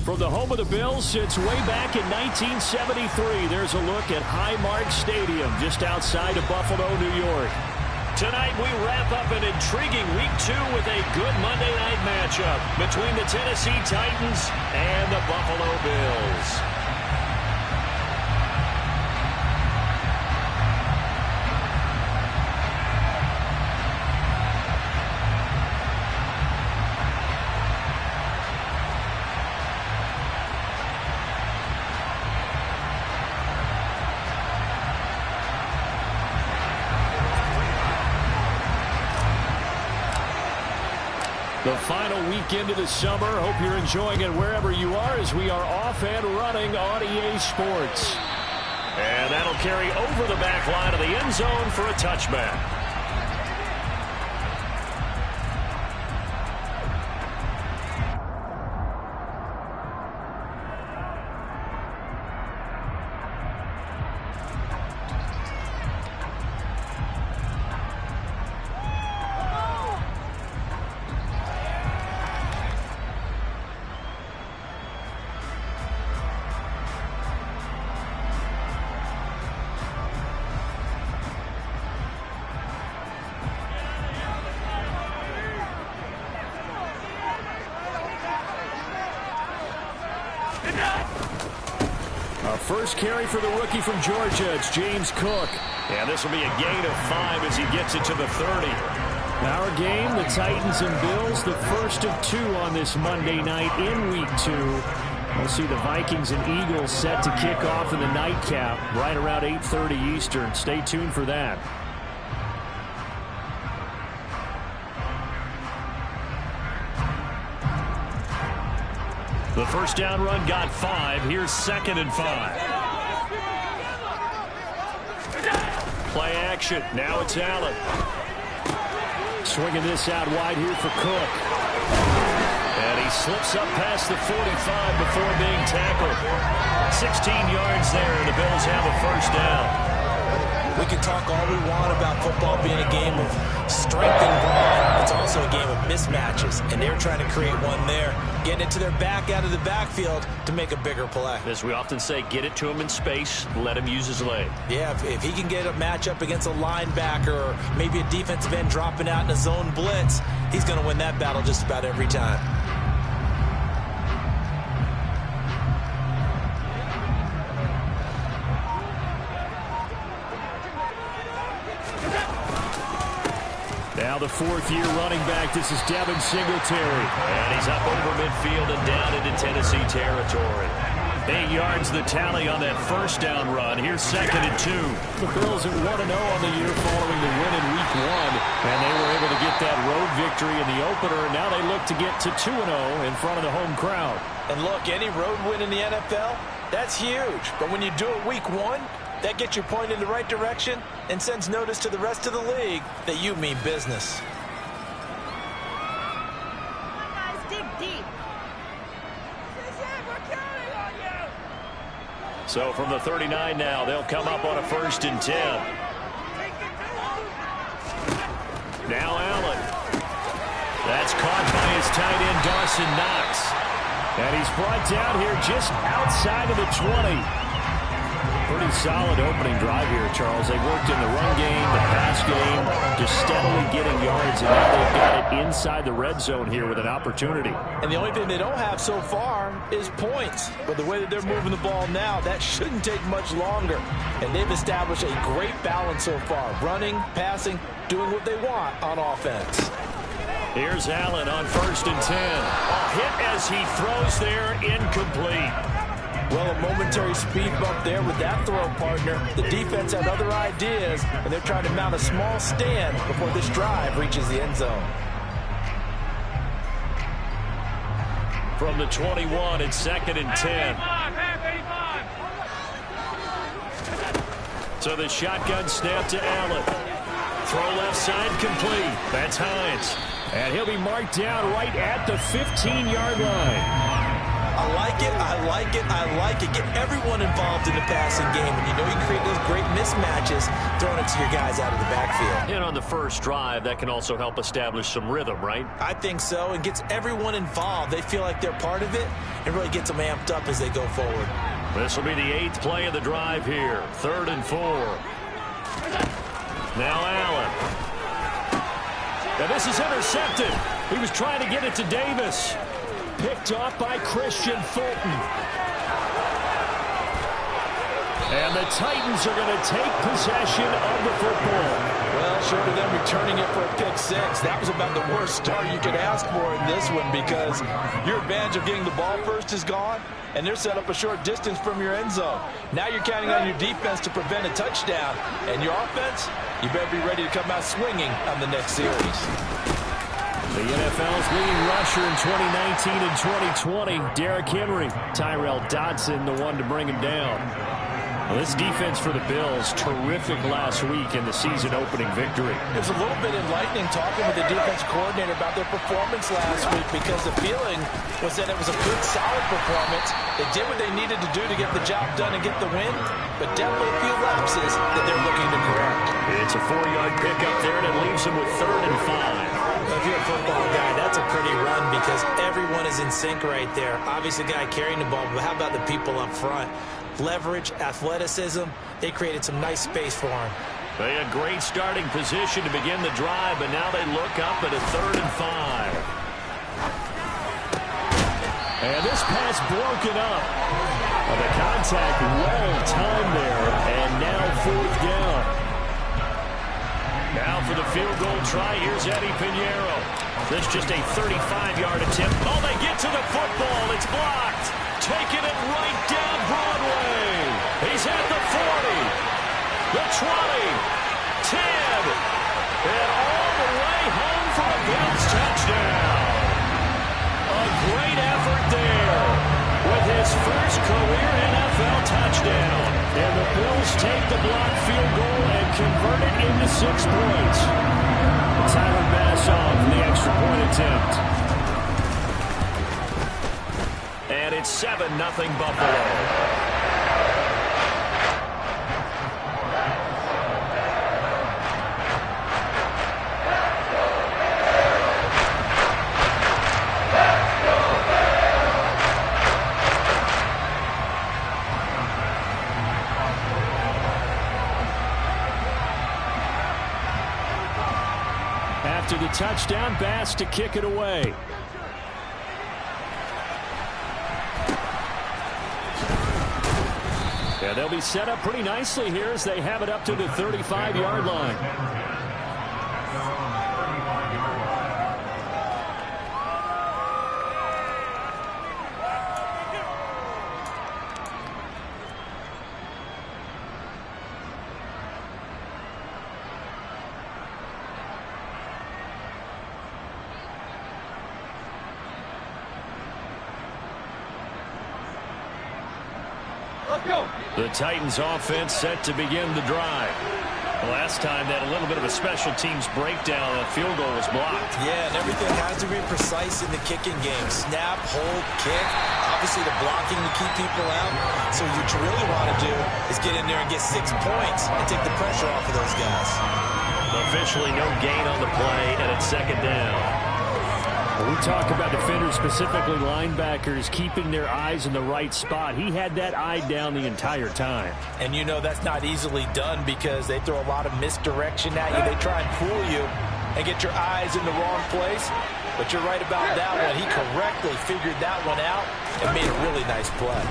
From the home of the Bills since way back in 1973, there's a look at Highmark Stadium just outside of Buffalo, New York. Tonight we wrap up an intriguing Week 2 with a good Monday night matchup between the Tennessee Titans and the Buffalo Bills. The final weekend of the summer. Hope you're enjoying it wherever you are as we are off and running on EA Sports. And that'll carry over the back line of the end zone for a touchback. First carry for the rookie from Georgia. It's James Cook. And this will be a gain of 5 as he gets it to the 30. Our game, the Titans and Bills, the first of 2 on this Monday night in Week 2. We'll see the Vikings and Eagles set to kick off in the nightcap right around 8:30 Eastern. Stay tuned for that. The first down run got 5. Here's 2nd and 5. Play action. Now it's Allen. Swinging this out wide here for Cook. And he slips up past the 45 before being tackled. 16 yards there, and the Bills have a first down. We can talk all we want about football being a game of strength and brawn. It's also a game of mismatches, and they're trying to create one there, getting it to their back out of the backfield to make a bigger play. As we often say, get it to him in space, let him use his leg. Yeah, if he can get a matchup against a linebacker or maybe a defensive end dropping out in a zone blitz, he's going to win that battle just about every time. Now the 4th-year running back, this is Devin Singletary. And he's up over midfield and down into Tennessee territory. 8 yards the tally on that first down run. Here's 2nd and 2. The Bills at 1-0 on the year following the win in Week 1. And they were able to get that road victory in the opener. And now they look to get to 2-0 in front of the home crowd. And look, any road win in the NFL, that's huge. But when you do it Week 1, that gets you pointed in the right direction and sends notice to the rest of the league that you mean business. Guys, dig deep. We're counting on you. So from the 39 now, they'll come up on a 1st and 10. Now Allen. That's caught by his tight end, Dawson Knox. And he's brought down here just outside of the 20. Pretty solid opening drive here, Charles. They worked in the run game, the pass game, just steadily getting yards, and now they've got it inside the red zone here with an opportunity. And the only thing they don't have so far is points. But the way that they're moving the ball now, that shouldn't take much longer. And they've established a great balance so far. Running, passing, doing what they want on offense. Here's Allen on 1st and 10. A hit as he throws there, incomplete. Well, a momentary speed bump there with that throw partner. The defense had other ideas, and they're trying to mount a small stand before this drive reaches the end zone. From the 21, it's 2nd and 10. So the shotgun snap to Allen. Throw left side complete. That's Hines. And he'll be marked down right at the 15-yard line. I like it. I like it. I like it. Get everyone involved in the passing game. And you know you create those great mismatches throwing it to your guys out of the backfield. And on the first drive, that can also help establish some rhythm, right? I think so. And gets everyone involved. They feel like they're part of it and really gets them amped up as they go forward. This will be the 8th play of the drive here. 3rd and 4. Now Allen. Now this is intercepted. He was trying to get it to Davis. Picked off by Christian Fulton. And the Titans are going to take possession of the football. Well, short of them returning it for a pick 6, that was about the worst start you could ask for in this one because your advantage of getting the ball first is gone, and they're set up a short distance from your end zone. Now you're counting on your defense to prevent a touchdown, and your offense, you better be ready to come out swinging on the next series. The NFL's leading rusher in 2019 and 2020, Derrick Henry. Tyrell Dodson, the one to bring him down. Well, this defense for the Bills, terrific last week in the season-opening victory. It was a little bit enlightening talking with the defense coordinator about their performance last week because the feeling was that it was a good, solid performance. They did what they needed to do to get the job done and get the win, but definitely a few lapses that they're looking to correct. It's a 4-yard pickup there, and it leaves them with 3rd and 5. If you're a football guy, that's a pretty run because everyone is in sync right there. Obviously, the guy carrying the ball, but how about the people up front? Leverage, athleticism, they created some nice space for him. They had great starting position to begin the drive, but now they look up at a 3rd and 5. And this pass broken up. Well, the contact well timed there, and now 4th down. Now for the field goal try, here's Eddie Pinheiro. This just a 35-yard attempt. Oh, they get to the football. It's blocked. Taking it right down Broadway. He's at the 40, the 20, 10, and all the way home for a Bills touchdown. A great effort there with his first career NFL touchdown. And the Bills take the blocked field goal and convert it into 6 points. Tyler Bass off the extra point attempt. And it's 7-0 Buffalo. After the touchdown, Bass to kick it away. Yeah, they'll be set up pretty nicely here as they have it up to the 35-yard line. The Titans offense set to begin the drive. Last time that a little bit of a special teams breakdown, a field goal was blocked. Yeah, and everything has to be precise in the kicking game. Snap, hold, kick. Obviously the blocking to keep people out. So what you really want to do is get in there and get 6 points and take the pressure off of those guys. Officially no gain on the play, and it's 2nd down. We talk about defenders, specifically linebackers, keeping their eyes in the right spot. He had that eye down the entire time. And you know that's not easily done because they throw a lot of misdirection at you. They try and fool you and get your eyes in the wrong place. But you're right about that one. He correctly figured that one out and made a really nice play.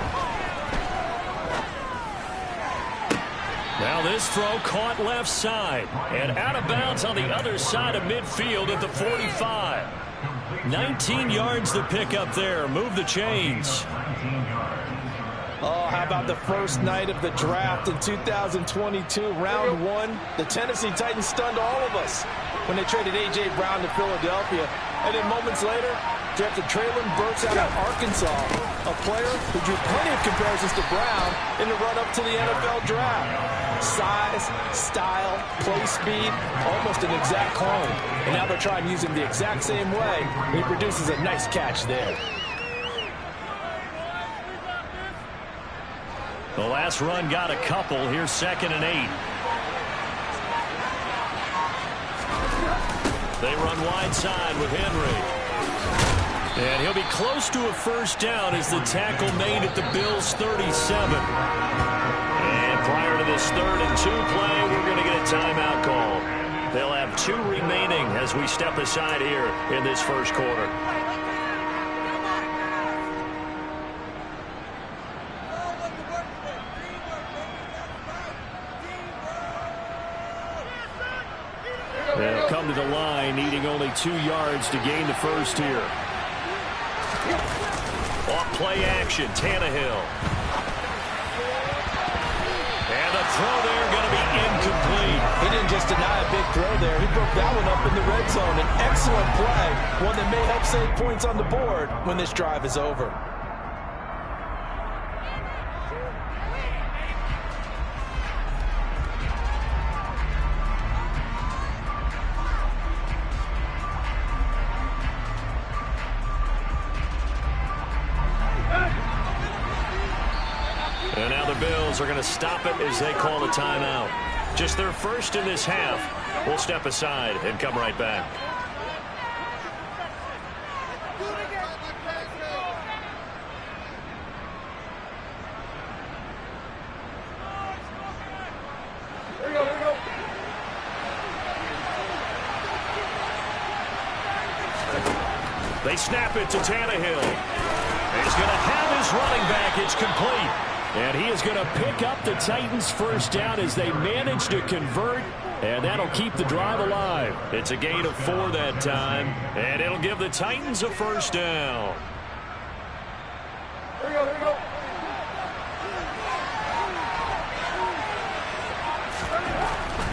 Now this throw caught left side and out of bounds on the other side of midfield at the 45. 19 yards to pick up there. Move the chains. Oh, how about the first night of the draft in 2022, round 1? The Tennessee Titans stunned all of us when they traded A.J. Brown to Philadelphia. And then moments later, drafted Treylon Burks out of Arkansas, a player who drew plenty of comparisons to Brown in the run-up to the NFL draft. Size, style, play speed, almost an exact clone. And now they're trying to use him the exact same way. He produces a nice catch there. The last run got a couple. Here's 2nd and 8. They run wide side with Henry. And he'll be close to a first down as the tackle made at the Bills' 37. And prior to this 3rd and 2 play, we're going to get a timeout call. They'll have 2 remaining as we step aside here in this first quarter. They'll come to the line, needing only 2 yards to gain the first here. Off play action, Tannehill. And the throw there going to be incomplete. He didn't just deny a big throw there. He broke that one up in the red zone. An excellent play, one that may help save points on the board when this drive is over. And now the Bills are going to stop it as they call a timeout. Just their first in this half. We'll step aside and come right back. They snap it to Tannehill. He's going to have his running back. It's complete. And he is going to pick up the Titans' first down as they manage to convert. And that'll keep the drive alive. It's a gain of 4 that time. And it'll give the Titans a first down. Here we go, here we go.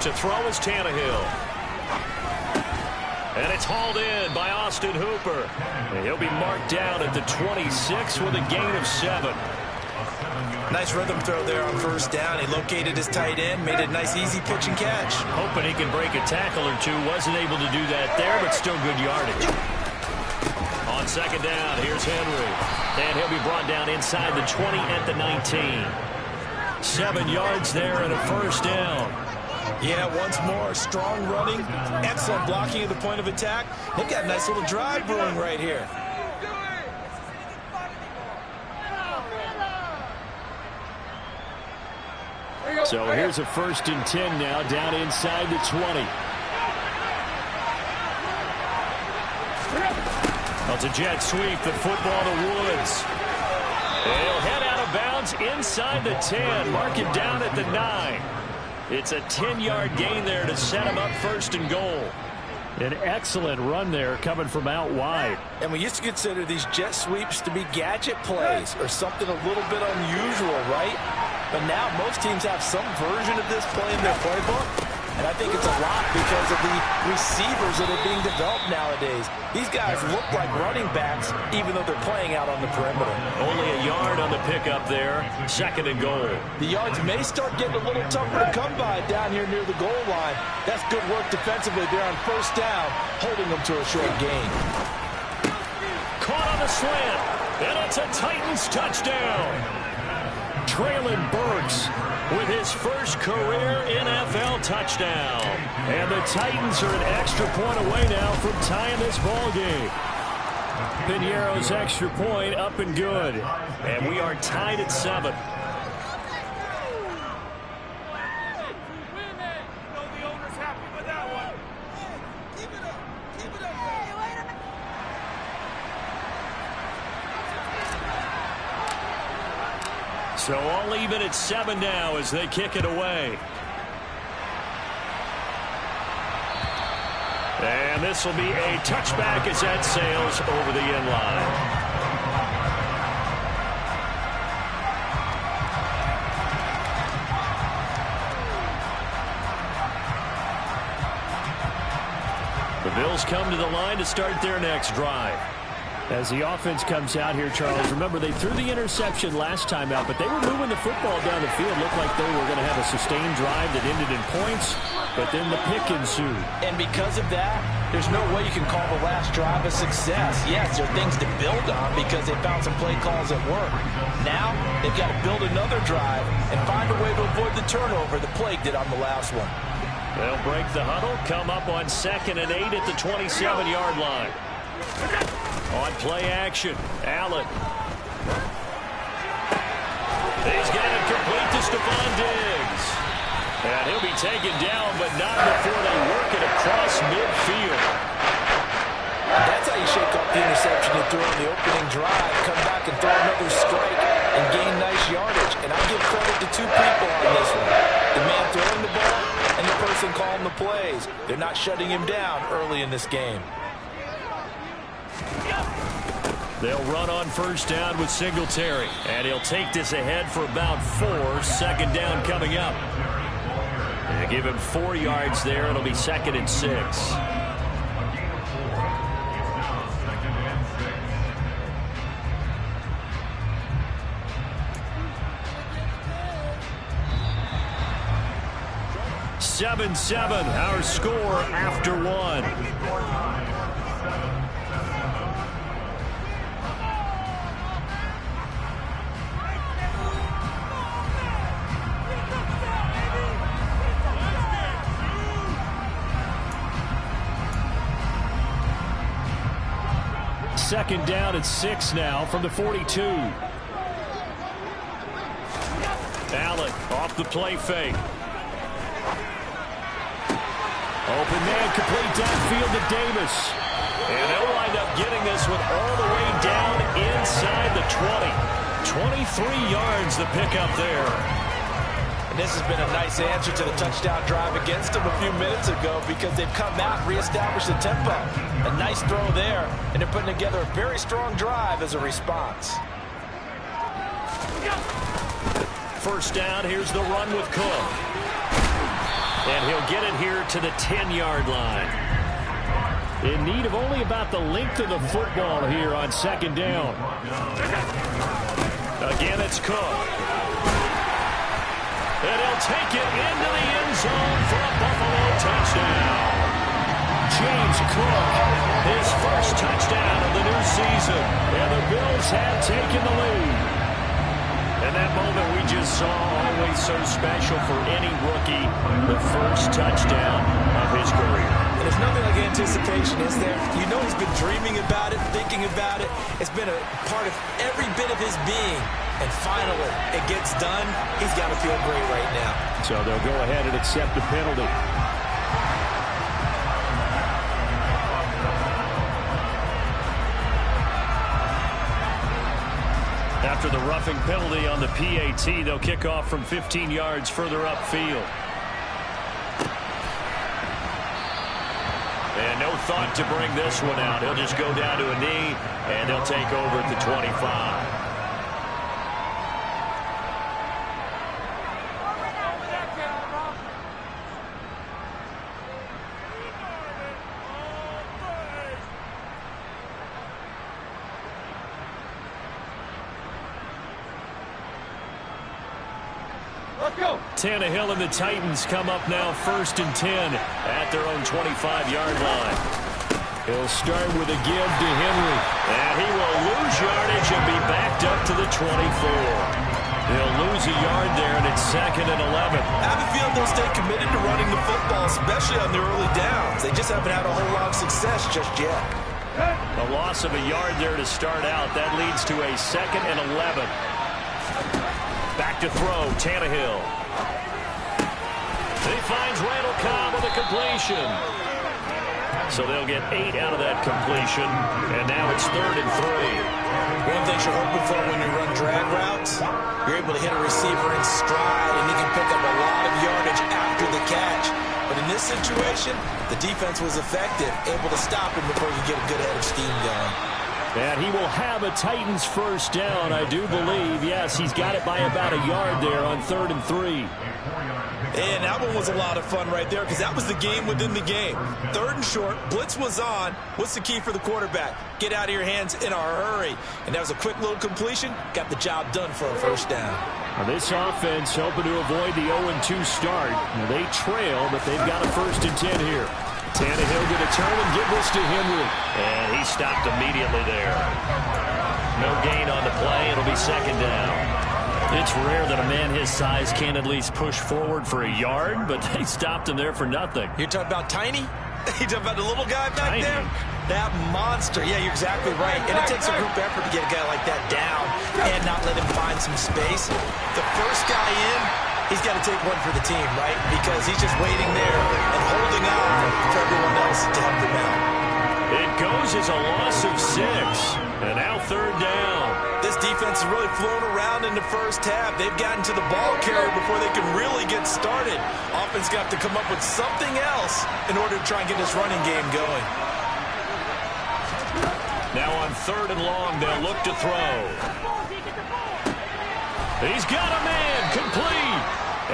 To throw is Tannehill. And it's hauled in by Austin Hooper. And he'll be marked down at the 26 with a gain of 7. Nice rhythm throw there on first down. He located his tight end, made a nice easy pitch and catch. Hoping he can break a tackle or two. Wasn't able to do that there, but still good yardage. On 2nd down, here's Henry. And he'll be brought down inside the 20 at the 19. 7 yards there and a first down. Yeah, once more, strong running, excellent blocking at the point of attack. They've got a nice little drive brewing right here. So here's a 1st and 10 now, down inside the 20. Well, it's a jet sweep, the football to Woods. And he'll head out of bounds inside the 10, mark him down at the 9. It's a 10-yard gain there to set him up 1st and goal. An excellent run there coming from out wide. And we used to consider these jet sweeps to be gadget plays or something a little bit unusual, right? But now most teams have some version of this play in their playbook. And I think it's a lot because of the receivers that are being developed nowadays. These guys look like running backs even though they're playing out on the perimeter. Only a yard on the pickup there. 2nd and goal. The yards may start getting a little tougher to come by down here near the goal line. That's good work defensively there on first down, holding them to a short gain. Caught on the slant, and it's a Titans touchdown. Treylon Burks with his first career NFL touchdown. And the Titans are an extra point away now from tying this ball game. Piñeiro's extra point up and good. And we are tied at 7. So all even at 7 now as they kick it away. And this will be a touchback as that sails over the end line. The Bills come to the line to start their next drive. As the offense comes out here, Charles, remember they threw the interception last time out, but they were moving the football down the field. Looked like they were going to have a sustained drive that ended in points, but then the pick ensued. And because of that, there's no way you can call the last drive a success. Yes, there are things to build on because they found some play calls at work. Now, they've got to build another drive and find a way to avoid the turnover the play did on the last one. They'll break the huddle, come up on 2nd and 8 at the 27-yard line. On play action, Allen. He's got it complete to Stephon Diggs. And he'll be taken down, but not before they work it across midfield. That's how you shake off the interception you threw on the opening drive, come back and throw another strike and gain nice yardage. And I give credit to two people on this one. The man throwing the ball and the person calling the plays. They're not shutting him down early in this game. They'll run on 1st down with Singletary. And he'll take this ahead for about 4. 2nd down coming up. They give him 4 yards there. It'll be 2nd and 6. (7-7) our score after 1. Second down at 6 now from the 42. Allen off the play fake. Open man, complete downfield to Davis. And they'll wind up getting this one all the way down inside the 20. 23 yards the pickup there. And this has been a nice answer to the touchdown drive against them a few minutes ago because they've come out and reestablished the tempo. A nice throw there, and they're putting together a very strong drive as a response. First down, here's the run with Cook. And he'll get it here to the 10-yard line. In need of only about the length of the football here on 2nd down. Again, it's Cook. And he'll take it into the end zone for a Buffalo touchdown. James Cook, his first touchdown of the new season. And the Bills have taken the lead. And that moment we just saw, always so special for any rookie, the first touchdown of his career. And there's nothing like anticipation, is there? You know he's been dreaming about it, thinking about it. It's been a part of every bit of his being. And finally, it gets done. He's got to feel great right now. So they'll go ahead and accept the penalty. After the roughing penalty on the PAT, they'll kick off from 15 yards further upfield. And no thought to bring this one out. He'll just go down to a knee, and they'll take over at the 25. Tannehill and the Titans come up now 1st and 10 at their own 25-yard line. He'll start with a give to Henry. And he will lose yardage and be backed up to the 24. He'll lose a yard there, and it's 2nd and 11. I have a feeling they'll stay committed to running the football, especially on the early downs. They just haven't had a whole lot of success just yet. A loss of a yard there to start out. That leads to a 2nd and 11. Back to throw, Tannehill. He finds Randall Cobb with a completion. So they'll get 8 out of that completion. And now it's 3rd and 3. One thing you're hoping for when you run drag routes, you're able to hit a receiver in stride, and he can pick up a lot of yardage after the catch. But in this situation, the defense was effective, able to stop him before you get a good head of steam going. And he will have a Titans first down, I do believe. Yes, he's got it by about a yard there on 3rd and 3. And that one was a lot of fun right there because that was the game within the game. 3rd and short, blitz was on. What's the key for the quarterback? Get out of your hands in a hurry. And that was a quick little completion. Got the job done for a first down. Now this offense hoping to avoid the 0-2 start. Now they trail, but they've got a 1st and 10 here. Tannehill going to turn and give this to Henry. And he stopped immediately there. No gain on the play. It'll be second down. It's rare that a man his size can't at least push forward for a yard, but they stopped him there for nothing. You're talking about Tiny? You're talking about the little guy back there? That monster. Yeah, you're exactly right. And it takes a group effort to get a guy like that down and not let him find some space. The first guy in, he's got to take one for the team, right? Because he's just waiting there and holding on for everyone else to help him out. It goes as a loss of 6. And now third down. This defense has really flown around in the first half. They've gotten to the ball carrier before they can really get started. Offense got to come up with something else in order to try and get this running game going. Now on third and long, they'll look to throw. He's got a man, complete.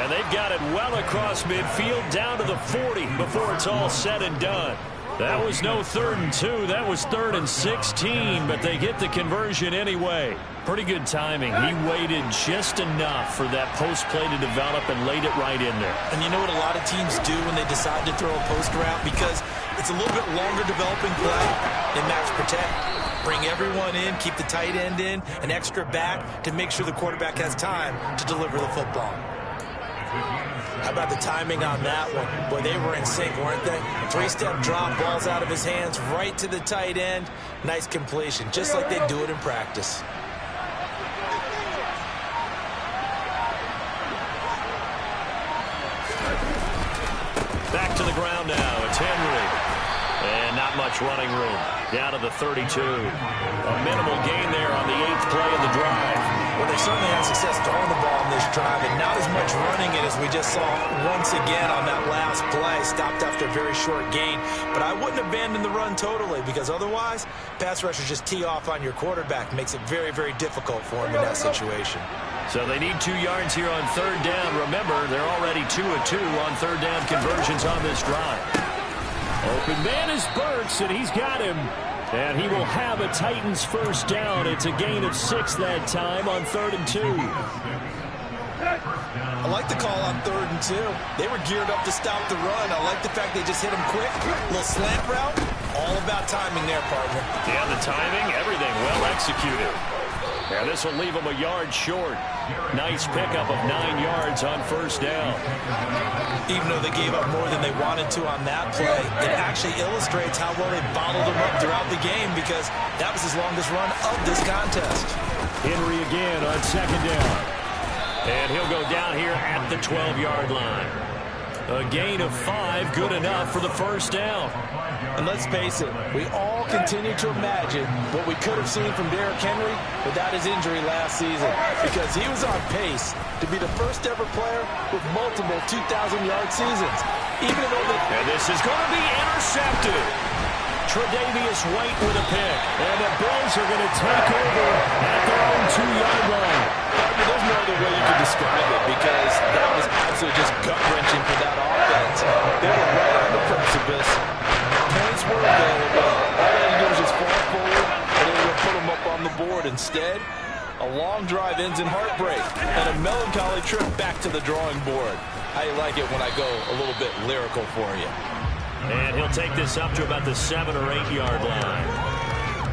And they've got it well across midfield down to the 40 before it's all said and done. That was no 3rd and 2. That was 3rd and 16, but they get the conversion anyway. Pretty good timing. He waited just enough for that post play to develop and laid it right in there. And you know what a lot of teams do when they decide to throw a post route? Because it's a little bit longer developing play in max protect. Bring everyone in, keep the tight end in, an extra back to make sure the quarterback has time to deliver the football. How about the timing on that one? Boy, they were in sync, weren't they? 3-step drop, balls out of his hands, right to the tight end. Nice completion, just like they do it in practice. Back to the ground now. It's Henry. And not much running room. Down to the 32. A minimal gain there on the 8th play of the drive. Well, they certainly had success throwing the ball in this drive, and not as much running it as we just saw once again on that last play. Stopped after a very short gain. But I wouldn't abandon the run totally, because otherwise, pass rushers just tee off on your quarterback. Makes it very, very difficult for him in that situation. So they need 2 yards here on third down. Remember, they're already 2 of 2 on third down conversions on this drive. Open man is Burks, and he's got him. And he will have a Titans first down. It's a gain of 6 that time on 3rd and 2. I like the call on 3rd and 2. They were geared up to stop the run. I like the fact they just hit him quick. Little slant route. All about timing there, partner. Yeah, the timing, everything well executed. And this will leave them a yard short. Nice pickup of 9 yards on first down. Even though they gave up more than they wanted to on that play, it actually illustrates how well they bottled them up throughout the game, because that was his longest run of this contest. Henry again on second down. And he'll go down here at the 12-yard line. A gain of 5, good enough for the first down. And let's face it, we all continue to imagine what we could have seen from Derrick Henry without his injury last season, because he was on pace to be the first ever player with multiple 2,000-yard seasons. And this is going to be intercepted. Tre'Davious White with a pick. And the Bills are going to take over at their own 2-yard line. There's no other way you could describe it, because that was absolutely just gut-wrenching for that offense. They were right on the precipice. Points were available. All they had to do was just fall forward, and they were going to put them up on the board. Instead, a long drive ends in heartbreak and a melancholy trip back to the drawing board. How you like it when I go a little bit lyrical for you? And he'll take this up to about the 7 or 8 yard line.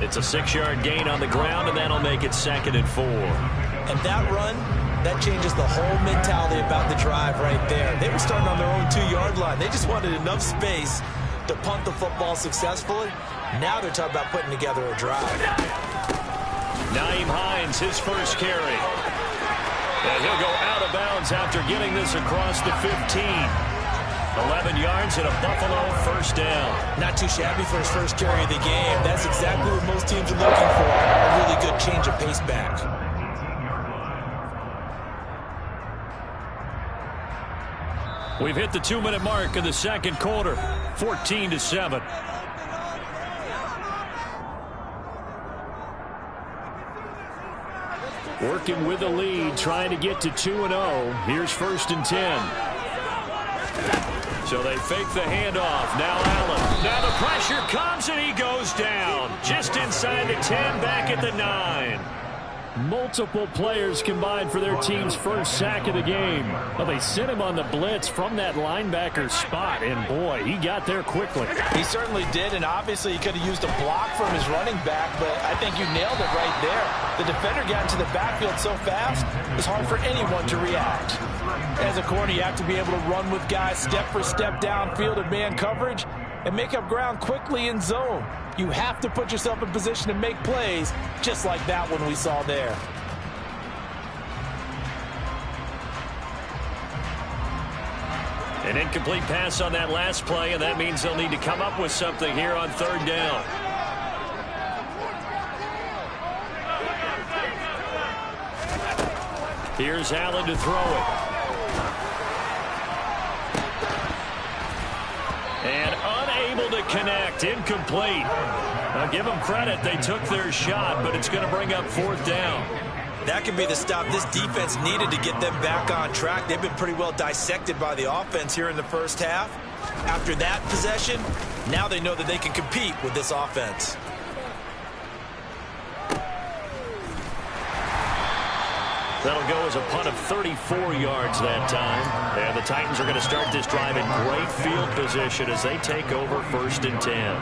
It's a 6-yard gain on the ground, and that'll make it 2nd and 4. And that run, that changes the whole mentality about the drive right there. They were starting on their own 2-yard line. They just wanted enough space to punt the football successfully. Now they're talking about putting together a drive. Nyheim Hines, his first carry. And he'll go out of bounds after getting this across the 15. 11 yards and a Buffalo first down. Not too shabby for his first carry of the game. That's exactly what most teams are looking for. A really good change of pace back. We've hit the 2-minute mark of the second quarter. 14-7. Working with the lead, trying to get to 2-0. Here's 1st and 10. So they fake the handoff. Now Allen. Now the pressure comes, and he goes down. Just inside the 10, back at the 9. Multiple players combined for their team's first sack of the game. Well, they sent him on the blitz from that linebacker spot, and boy, he got there quickly. He certainly did, and obviously he could have used a block from his running back, but I think you nailed it right there. The defender got into the backfield so fast, it's hard for anyone to react. As a corner, you have to be able to run with guys step for step downfield in man coverage and make up ground quickly in zone. You have to put yourself in position to make plays, just like that one we saw there. An incomplete pass on that last play, and that means they'll need to come up with something here on third down. Here's Allen to throw it. And unable to connect, incomplete. I'll give them credit, they took their shot, but it's going to bring up fourth down. That could be the stop this defense needed to get them back on track. They've been pretty well dissected by the offense here in the first half. After that possession, now they know that they can compete with this offense. That'll go as a punt of 34 yards that time. And the Titans are going to start this drive in great field position as they take over 1st and 10.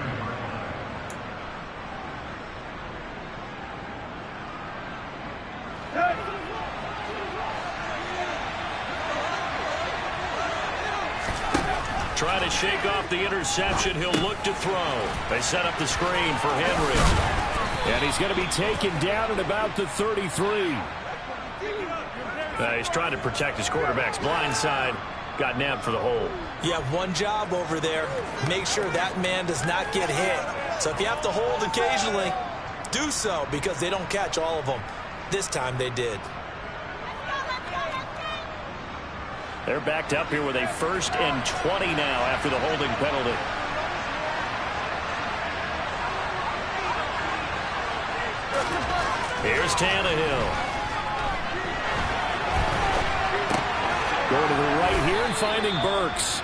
Trying to shake off the interception. He'll look to throw. They set up the screen for Henry. And he's going to be taken down at about the 33. He's trying to protect his quarterback's blind side. Got nabbed for the hole. You have one job over there. Make sure that man does not get hit. So if you have to hold occasionally, do so, because they don't catch all of them. This time they did. They're backed up here with a 1st and 20 now after the holding penalty. Here's Tannehill. Going to the right here and finding Burks.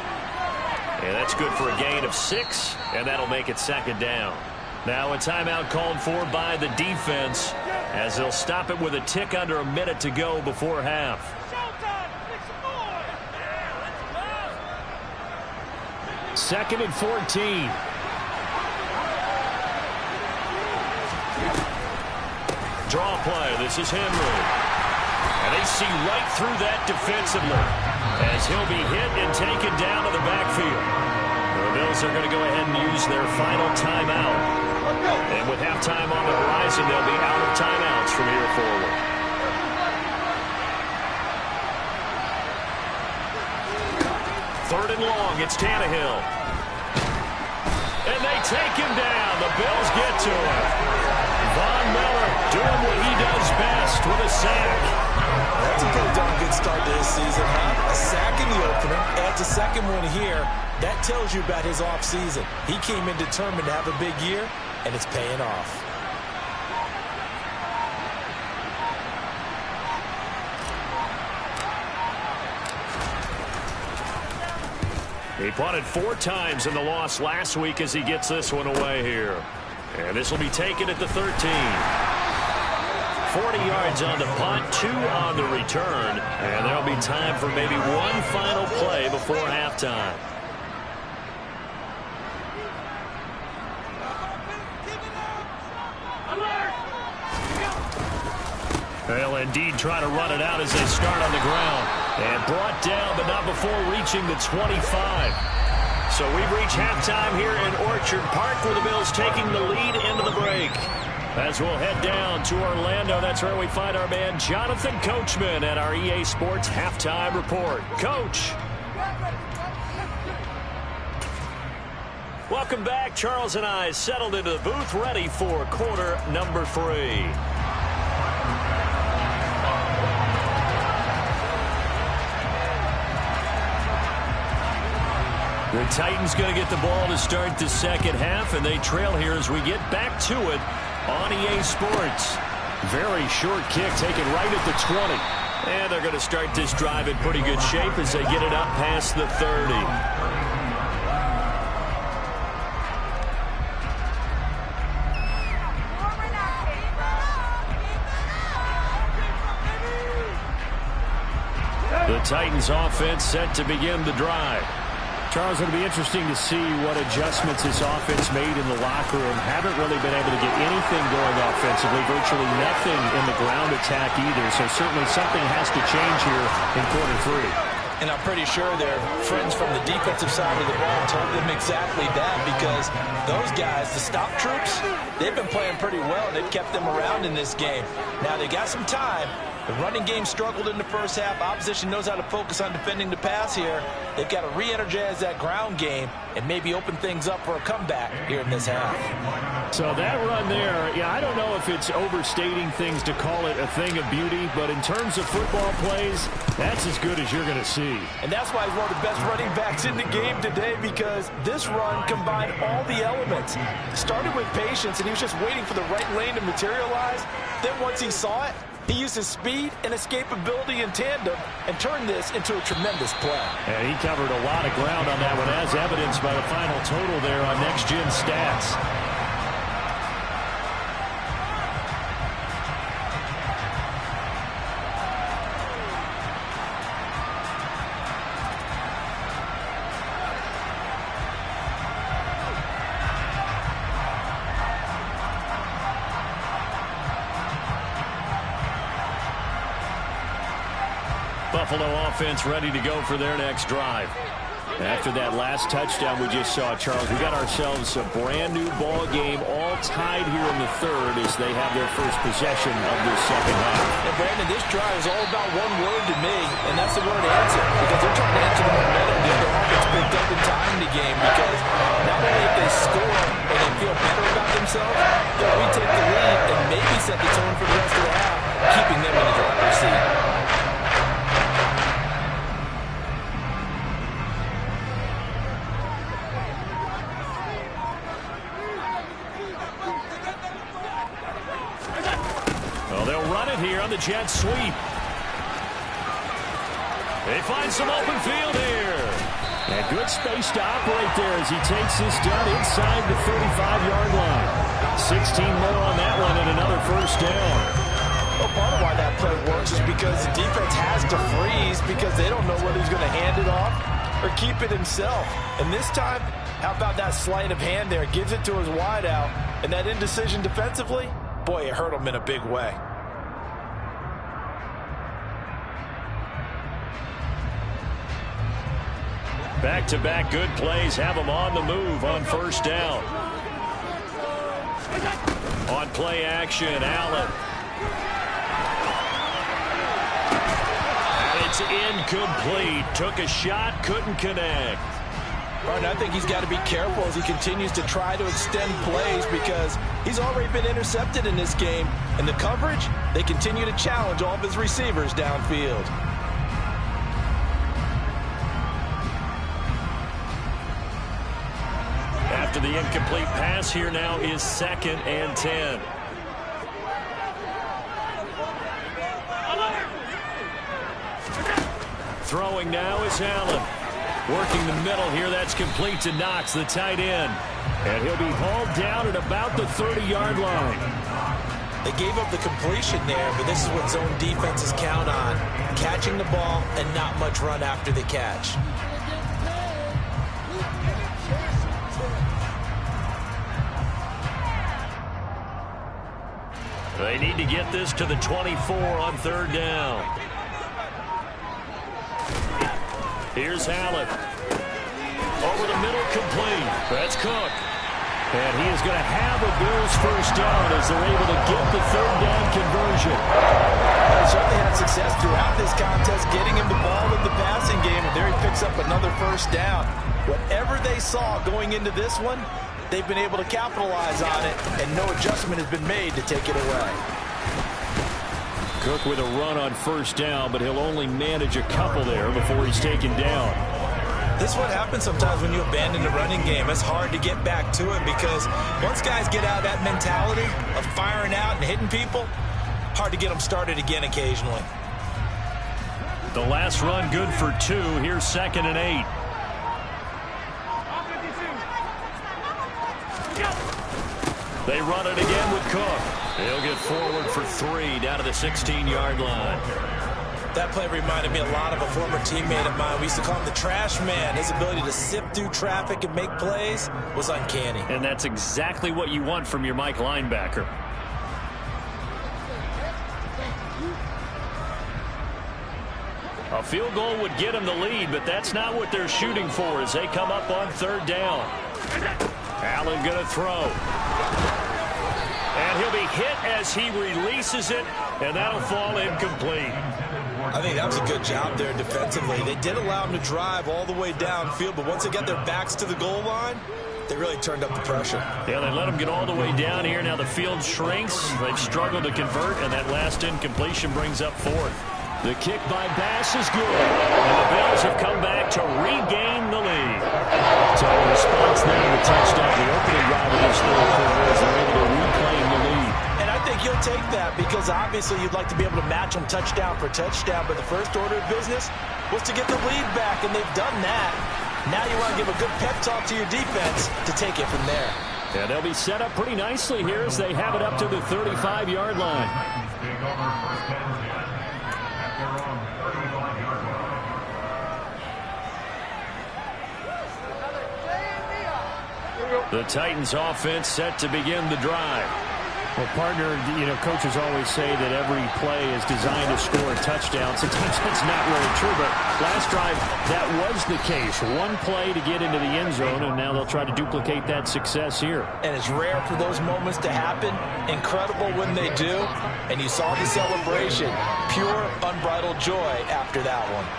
And that's good for a gain of 6, and that'll make it 2nd down. Now a timeout called for by the defense as they'll stop it with a tick under a minute to go before half. 2nd and 14. Draw play. This is Henry. And they see right through that defensively as he'll be hit and taken down to the backfield. The Bills are going to go ahead and use their final timeout. And with halftime on the horizon, they'll be out of timeouts from here forward. Third and long, it's Tannehill. And they take him down. The Bills get to him. Von Miller doing what he does best with a sack. That's a pretty darn good start to this season, huh? A sack in the opener, adds a second one here. That tells you about his offseason. He came in determined to have a big year, and it's paying off. He punted 4 times in the loss last week as he gets this one away here. And this will be taken at the 13. 40 yards on the punt, 2 on the return. And there'll be time for maybe one final play before halftime. They'll indeed try to run it out as they start on the ground. And brought down, but not before reaching the 25. So we've reached halftime here in Orchard Park, where the Bills taking the lead into the break. As we'll head down to Orlando, that's where we find our man Jonathan Coachman at our EA Sports Halftime Report. Coach. Welcome back. Charles and I settled into the booth, ready for quarter number 3. The Titans going to get the ball to start the second half, and they trail here as we get back to it on EA Sports. Very short kick taken right at the 20. And they're going to start this drive in pretty good shape as they get it up past the 30. The Titans offense set to begin the drive. Charles, it'll be interesting to see what adjustments this offense made in the locker room. Haven't really been able to get anything going offensively, virtually nothing in the ground attack either. So certainly something has to change here in quarter three. And I'm pretty sure their friends from the defensive side of the ball told them exactly that, because those guys, the stop troops, they've been playing pretty well. They've kept them around in this game. Now they got some time. The running game struggled in the first half. Opposition knows how to focus on defending the pass here. They've got to re-energize that ground game and maybe open things up for a comeback here in this half. So that run there, yeah, I don't know if it's overstating things to call it a thing of beauty, but in terms of football plays, that's as good as you're going to see. And that's why he's one of the best running backs in the game today, because this run combined all the elements. Started with patience, and he was just waiting for the right lane to materialize. Then once he saw it, he used his speed and escapability in tandem and turned this into a tremendous play. And he covered a lot of ground on that one, as evidenced by the final total there on Next Gen Stats. Buffalo offense ready to go for their next drive. After that last touchdown we just saw, Charles, we got ourselves a brand new ball game, all tied here in the third as they have their first possession of this second half. And Brandon, this drive is all about one word to me, and that's the word answer, because they're trying to answer the momentum the other offense picked up in time in the game, because not only if they score and they feel better about themselves, they'll retake the lead and maybe set the tone for the rest of the half, keeping them in the driver's seat. Here on the jet sweep. They find some open field here. And good space to operate there as he takes this down inside the 35-yard line. 16 more on that one and another first down. Well, part of why that play works is because the defense has to freeze because they don't know whether he's going to hand it off or keep it himself. And this time, how about that sleight of hand there? Gives it to his wideout. And that indecision defensively, boy, it hurt him in a big way. Back-to-back good plays have them on the move on first down. On play action, Allen. And it's incomplete. Took a shot, couldn't connect. Right, I think he's got to be careful as he continues to try to extend plays, because he's already been intercepted in this game. And the coverage, they continue to challenge all of his receivers downfield. After the incomplete pass, here now is 2nd and 10. Throwing now is Allen. Working the middle here, that's complete to Knox, the tight end. And he'll be hauled down at about the 30-yard line. They gave up the completion there, but this is what zone defenses count on. Catching the ball and not much run after the catch. They need to get this to the 24 on third down. Here's Allen. Over the middle, complete. That's Cook. And he is going to have a Bills first down as they're able to get the third down conversion. He certainly had success throughout this contest, getting him the ball in the passing game, and there he picks up another first down. Whatever they saw going into this one, they've been able to capitalize on it, and no adjustment has been made to take it away. Cook with a run on first down, but he'll only manage a couple there before he's taken down. This is what happens sometimes when you abandon the running game. It's hard to get back to it, because once guys get out of that mentality of firing out and hitting people, hard to get them started again occasionally. The last run good for 2. Here's 2nd and 8. They run it again with Cook. He'll get forward for 3 down to the 16-yard line. That play reminded me a lot of a former teammate of mine. We used to call him the trash man. His ability to sift through traffic and make plays was uncanny. And that's exactly what you want from your Mike linebacker. A field goal would get him the lead, but that's not what they're shooting for as they come up on third down. Allen going to throw. And he'll be hit as he releases it, and that'll fall incomplete. I think that was a good job there defensively. They did allow him to drive all the way downfield, but once they got their backs to the goal line, they really turned up the pressure. Yeah, they let him get all the way down here. Now the field shrinks. They've struggled to convert, and that last incompletion brings up fourth. The kick by Bass is good, and the Bills have come back to regain the lead. So in response there to the touchdown, the opening drive of this third quarter is they're able to reclaim the lead. And I think you'll take that because obviously you'd like to be able to match them touchdown for touchdown, but the first order of business was to get the lead back, and they've done that. Now you want to give a good pep talk to your defense to take it from there. Yeah, they'll be set up pretty nicely here as they have it up to the 35-yard line. The Titans offense set to begin the drive. Well, partner, coaches always say that every play is designed to score a touchdown. Sometimes that's not really true, but last drive, that was the case. One play to get into the end zone, and now they'll try to duplicate that success here. And it's rare for those moments to happen. Incredible when they do. And you saw the celebration. Pure, unbridled joy after that one.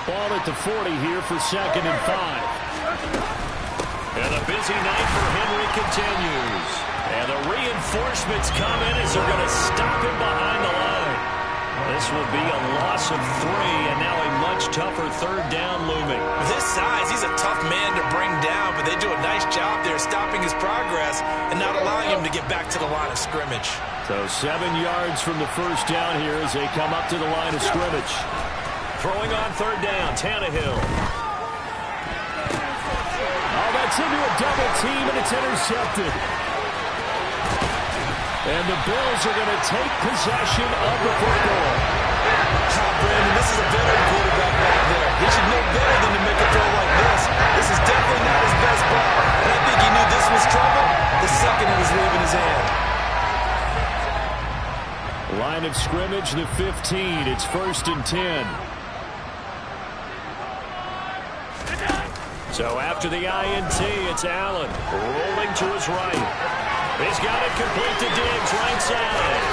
Ball at the 40 here for 2nd and 5. And a busy night for Henry continues. And the reinforcements come in as they're going to stop him behind the line. This will be a loss of 3, and now a much tougher third down looming. With his size, he's a tough man to bring down, but they do a nice job there stopping his progress and not allowing him to get back to the line of scrimmage. So 7 yards from the first down here as they come up to the line of scrimmage. Throwing on third down, Tannehill. That's into a double team, and it's intercepted. And the Bills are going to take possession of the football. Brandon, this is a veteran quarterback back there. He should know better than to make a throw like this. This is definitely not his best ball. And I think he knew this was trouble the second it was leaving his hand. Line of scrimmage, the 15. It's 1st and 10. So after the INT, it's Allen rolling to his right. He's got it complete to Diggs, right side.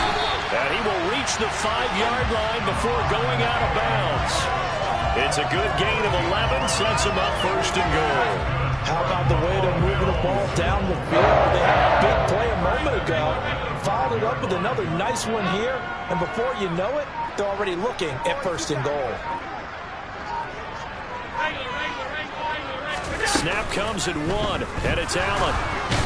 And he will reach the 5-yard line before going out of bounds. It's a good gain of 11, sets him up 1st and goal. How about the way they're moving the ball down the field? They had a big play a moment ago, followed it up with another nice one here, and before you know it, they're already looking at 1st and goal. Snap comes at 1, and it's Allen.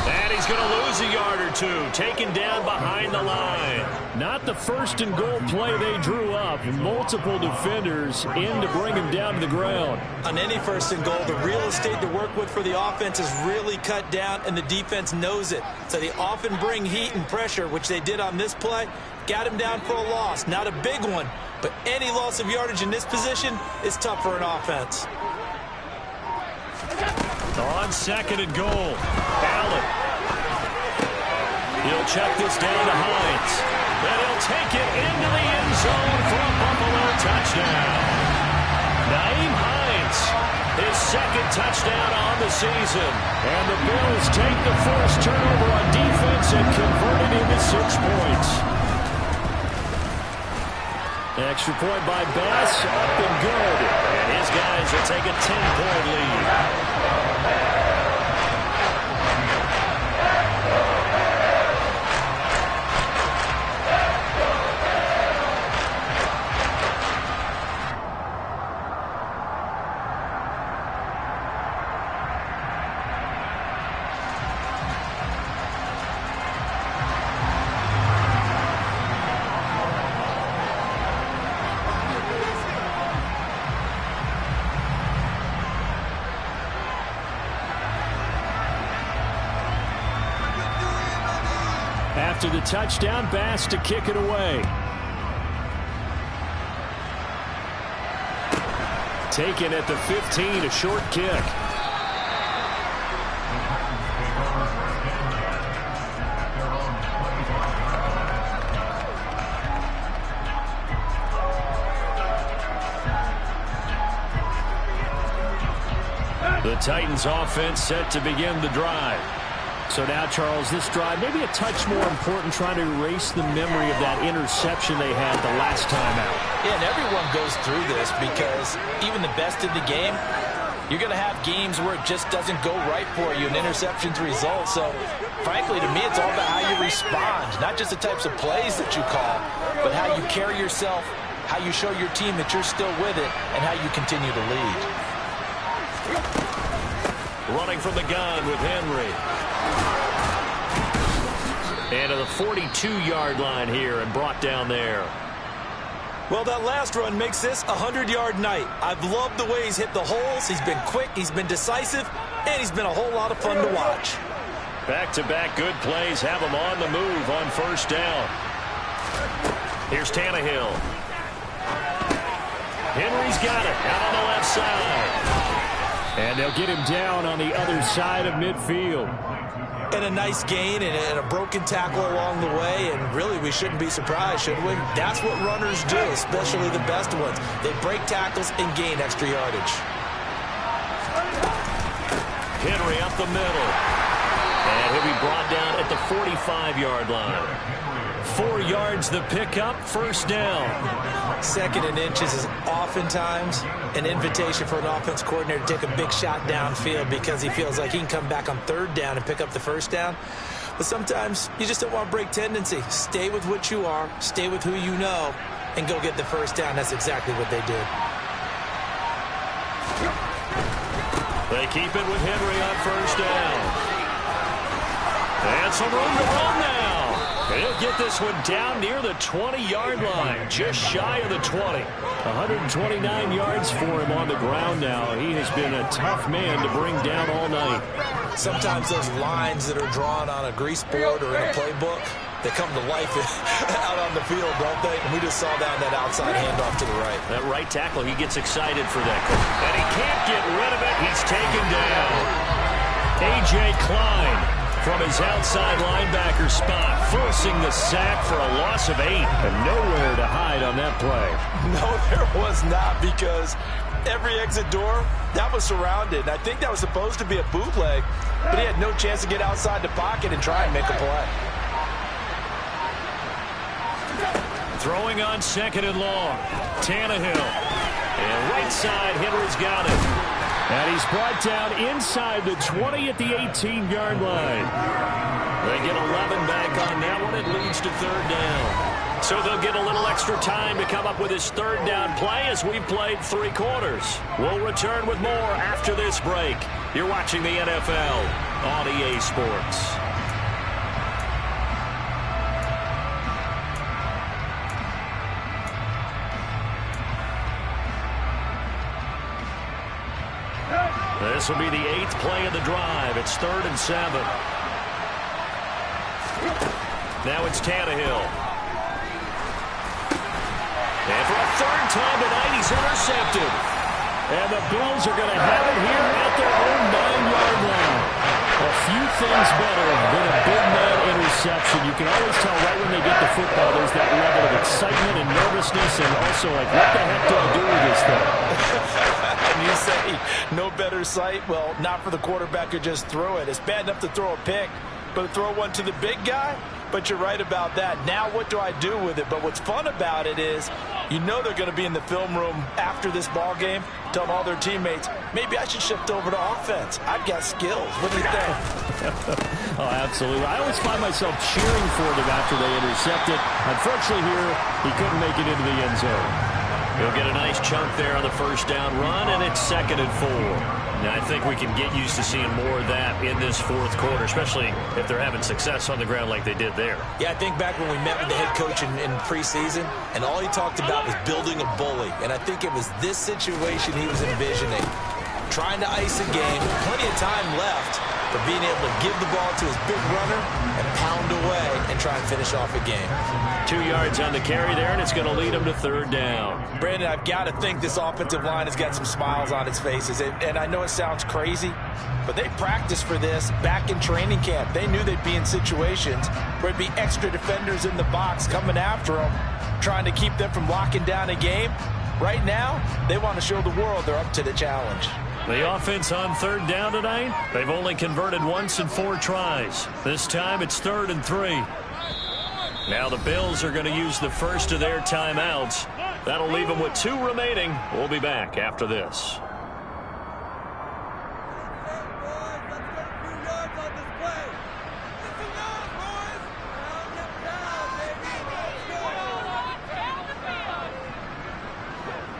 And he's going to lose a yard or 2, taken down behind the line. Not the 1st and goal play they drew up. Multiple defenders in to bring him down to the ground. On any 1st and goal, the real estate to work with for the offense is really cut down, and the defense knows it. So they often bring heat and pressure, which they did on this play. Got him down for a loss. Not a big one, but any loss of yardage in this position is tough for an offense. On 2nd and goal, Allen. He'll check this down to Hines. And he'll take it into the end zone for a Buffalo touchdown. Nyheim Hines, his 2nd touchdown on the season. And the Bills take the first turnover on defense and convert it into 6 points. Extra point by Bass, up and good. And his guys will take a 10-point lead. After the touchdown, Bass to kick it away. Taken at the 15, a short kick. The Titans offense set to begin the drive. So now, Charles, this drive maybe a touch more important, trying to erase the memory of that interception they had the last time out. Yeah, and everyone goes through this because even the best in the game, you're going to have games where it just doesn't go right for you and interceptions result. So, frankly, to me, it's all about how you respond, not just the types of plays that you call, but how you carry yourself, how you show your team that you're still with it, and how you continue to lead. Running from the gun with Henry. And to the 42-yard line here and brought down there. Well, that last run makes this a 100-yard night. I've loved the way he's hit the holes. He's been quick, he's been decisive, and he's been a whole lot of fun to watch. Back-to-back good plays have him on the move on first down. Here's Tannehill. Henry's got it out on the left side. And they'll get him down on the other side of midfield. And a nice gain and a broken tackle along the way, and really we shouldn't be surprised, should we? That's what runners do, especially the best ones. They break tackles and gain extra yardage. Henry up the middle. And he'll be brought down at the 45-yard line. 4 yards the pickup, first down. Second and inches is oftentimes an invitation for an offense coordinator to take a big shot downfield because he feels like he can come back on third down and pick up the first down. But sometimes you just don't want to break tendency. Stay with what you are, stay with who you know, and go get the first down. That's exactly what they did. They keep it with Henry on first down. And some room to run now. And he'll get this one down near the 20-yard line, just shy of the 20. 129 yards for him on the ground now. He has been a tough man to bring down all night. Sometimes those lines that are drawn on a grease board or in a playbook, they come to life out on the field, don't they? And we just saw that in that outside handoff to the right. That right tackle, he gets excited for that. And he can't get rid of it. He's taken down. A.J. Klein from his outside linebacker spot, forcing the sack for a loss of 8. And nowhere to hide on that play. No, there was not, because every exit door, that was surrounded. I think that was supposed to be a bootleg, but he had no chance to get outside the pocket and try and make a play. Throwing on second and long. Tannehill. And right side, Henry's got it. And he's brought down inside the 20 at the 18-yard line. They get 11 back on that one. It leads to third down. So they'll get a little extra time to come up with his third down play as we've played 3 quarters. We'll return with more after this break. You're watching the NFL on EA Sports. This will be the 8th play of the drive. It's 3rd and 7. Now it's Tannehill. And for a 3rd time tonight, he's intercepted. And the Bills are going to have it here at their own 9-yard line. A few things better than a big man interception. You can always tell right when they get the football, there's that level of excitement and nervousness, and also like, what the heck do I do with this thing? And you say, no better sight? Well, not for the quarterback who just threw it. It's bad enough to throw a pick, but to throw one to the big guy? But you're right about that. Now what do I do with it? But what's fun about it is you know they're going to be in the film room after this ball game telling all their teammates, maybe I should shift over to offense. I've got skills. What do you think? Oh, absolutely. I always find myself cheering for them after they intercept it. Unfortunately here, he couldn't make it into the end zone. He'll get a nice chunk there on the first down run, and it's 2nd and 4. Now, I think we can get used to seeing more of that in this 4th quarter, especially if they're having success on the ground like they did there. Yeah, I think back when we met with the head coach in preseason, and all he talked about was building a bully. And I think it was this situation he was envisioning. Trying to ice a game, plenty of time left, for being able to give the ball to his big runner and pound away and try and finish off a game. 2 yards on the carry there, and it's going to lead him to third down. Brandon, I've got to think this offensive line has got some smiles on its faces. And I know it sounds crazy, but they practiced for this back in training camp. They knew they'd be in situations where it'd be extra defenders in the box coming after them, trying to keep them from locking down a game. Right now, they want to show the world they're up to the challenge. The offense on third down tonight, they've only converted once in 4 tries. This time it's 3rd and 3. Now the Bills are going to use the first of their timeouts. That'll leave them with 2 remaining. We'll be back after this.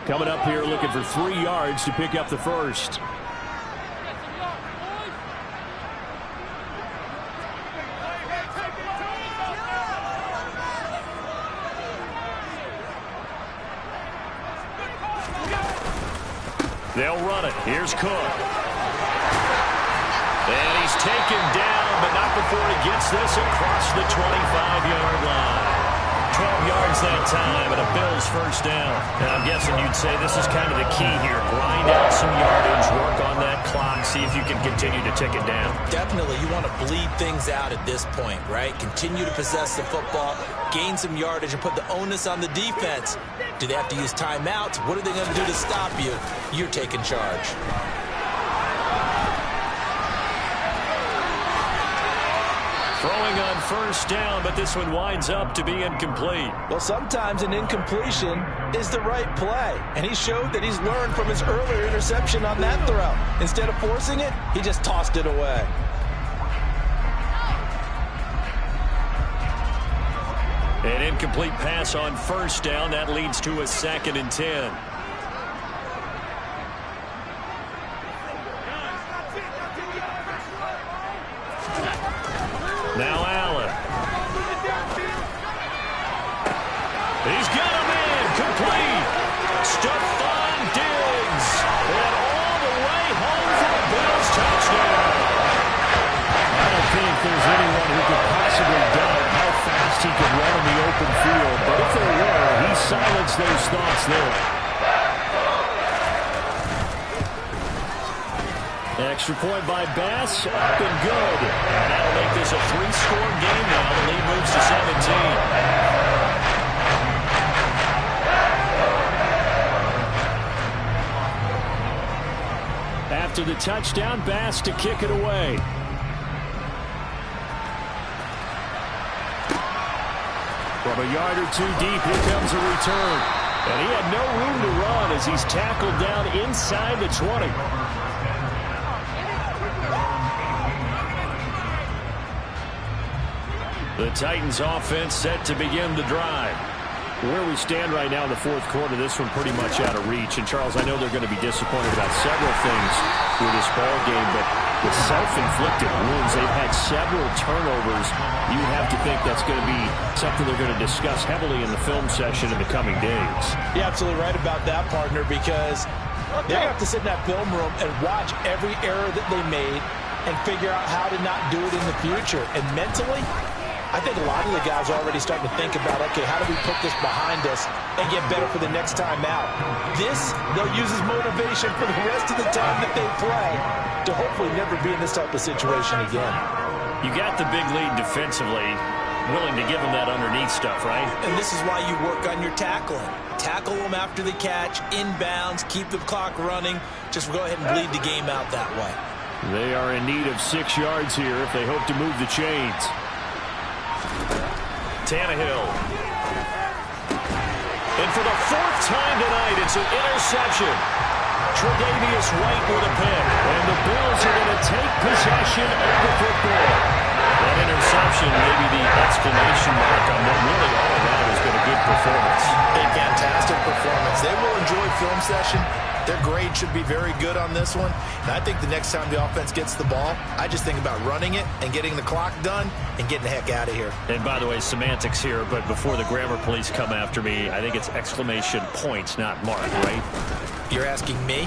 Coming up here looking for 3 yards to pick up the first. They'll run it. Here's Cook. And he's taken down, but not before he gets this across the 25-yard line. 12 yards that time, and a Bills first down. And I'm guessing you'd say this is kind of the key here. Grind out some yardage, work on that clock, see if you can continue to tick it down. Definitely, you want to bleed things out at this point, right? Continue to possess the football, gain some yardage, and put the onus on the defense. Do they have to use timeouts? What are they going to do to stop you? You're taking charge. Throwing on first down, but this one winds up to be incomplete. Well, sometimes an incompletion is the right play, and he showed that he's learned from his earlier interception on that throw. Instead of forcing it, he just tossed it away. An incomplete pass on first down. That leads to a 2nd and 10. Now Allen. He's got a man. Complete. Stephon Diggs. And all the way home for the Bills touchdown. I don't think there's anyone who could possibly doubt how fast he could run in the open field. But if there were, he silenced those thoughts there. Extra point by Bass, up and good. And that'll make this a 3-score game now. The lead moves to 17. After the touchdown, Bass to kick it away. From a yard or 2 deep, here comes a return. And he had no room to run as he's tackled down inside the 20. The Titans offense set to begin the drive. Where we stand right now in the 4th quarter, this one pretty much out of reach. And, Charles, I know they're going to be disappointed about several things with this ball game, but the self-inflicted wounds, they've had several turnovers. You have to think that's going to be something they're going to discuss heavily in the film session in the coming days. You're absolutely right about that, partner, because they're going to have to sit in that film room and watch every error that they made and figure out how to not do it in the future. And mentally, I think a lot of the guys are already starting to think about, okay, how do we put this behind us and get better for the next time out? This, they'll use as motivation for the rest of the time that they play to hopefully never be in this type of situation again. You got the big lead defensively, willing to give them that underneath stuff, right? And this is why you work on your tackling. Tackle them after the catch, inbounds, keep the clock running. Just go ahead and bleed the game out that way. They are in need of 6 yards here if they hope to move the chains. Tannehill. And for the 4th time tonight, it's an interception. Tre'Davious White with a pick. And the Bills are going to take possession of the football. That interception may be the exclamation mark on what really all around has been a good performance. A fantastic performance. They will enjoy film session. Their grade should be very good on this one. And I think the next time the offense gets the ball, I just think about running it and getting the clock done and getting the heck out of here. And by the way, semantics here, but before the grammar police come after me, I think it's exclamation points, not mark, right? You're asking me?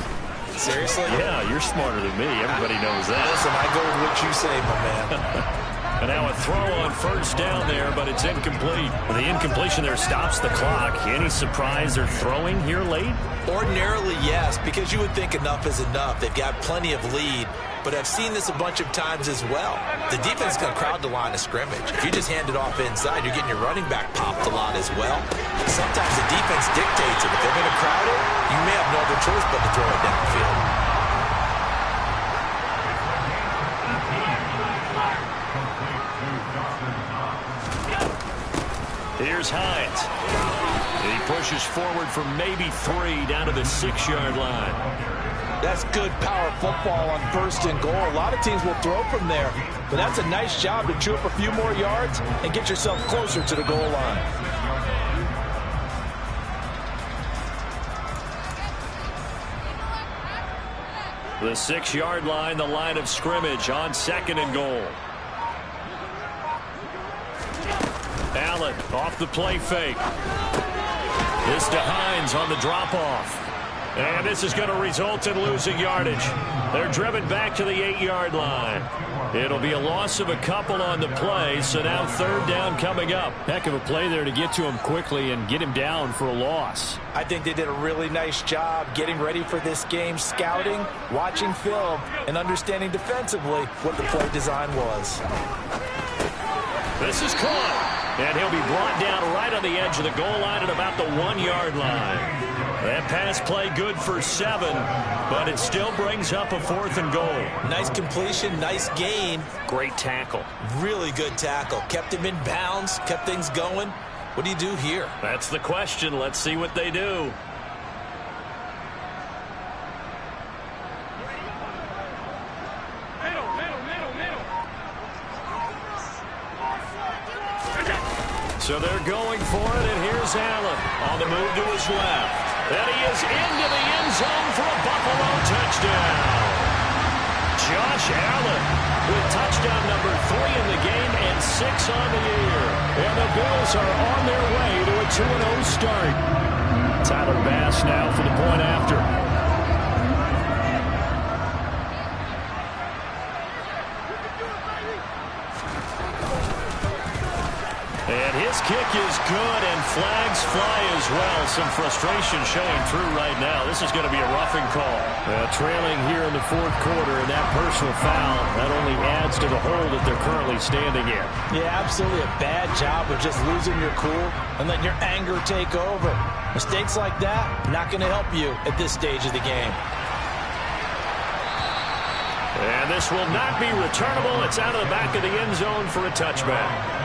Seriously? Yeah, you're smarter than me. Everybody knows that. Listen, I go with what you say, my man. And now a throw on first down there, but it's incomplete. The incompletion there stops the clock. Any surprise they're throwing here late? Ordinarily, yes, because you would think enough is enough. They've got plenty of lead, but I've seen this a bunch of times as well. The defense is going to crowd the line of scrimmage. If you just hand it off inside, you're getting your running back popped a lot as well. Sometimes the defense dictates it. If they're going to crowd it, you may have no other choice but to throw it downfield. Here's Hines. He pushes forward for maybe 3 down to the 6-yard line. That's good power football on first and goal. A lot of teams will throw from there, but that's a nice job to chew up a few more yards and get yourself closer to the goal line. The 6-yard line, the line of scrimmage on 2nd and goal. Allen off the play fake. This to Hines on the drop-off. And this is going to result in losing yardage. They're driven back to the 8-yard line. It'll be a loss of a couple on the play, so now 3rd down coming up. Heck of a play there to get to him quickly and get him down for a loss. I think they did a really nice job getting ready for this game, scouting, watching film, and understanding defensively what the play design was. This is caught. And he'll be brought down right on the edge of the goal line at about the 1-yard line. That pass play good for 7, but it still brings up a 4th and goal. Nice completion, nice gain. Great tackle. Really good tackle. Kept him in bounds, kept things going. What do you do here? That's the question. Let's see what they do. So they're going for it, and here's Allen on the move to his left. And he is into the end zone for a Buffalo touchdown. Josh Allen with touchdown number 3 in the game and 6 on the year. And the Bills are on their way to a 2-0 start. Tyler Bass now for the point after. And his kick is good, and flags fly as well. Some frustration showing through right now. This is going to be a roughing call. Trailing here in the 4th quarter, and that personal foul, that only adds to the hole that they're currently standing in. Yeah, absolutely a bad job of just losing your cool and letting your anger take over. Mistakes like that, not going to help you at this stage of the game. And this will not be returnable. It's out of the back of the end zone for a touchback.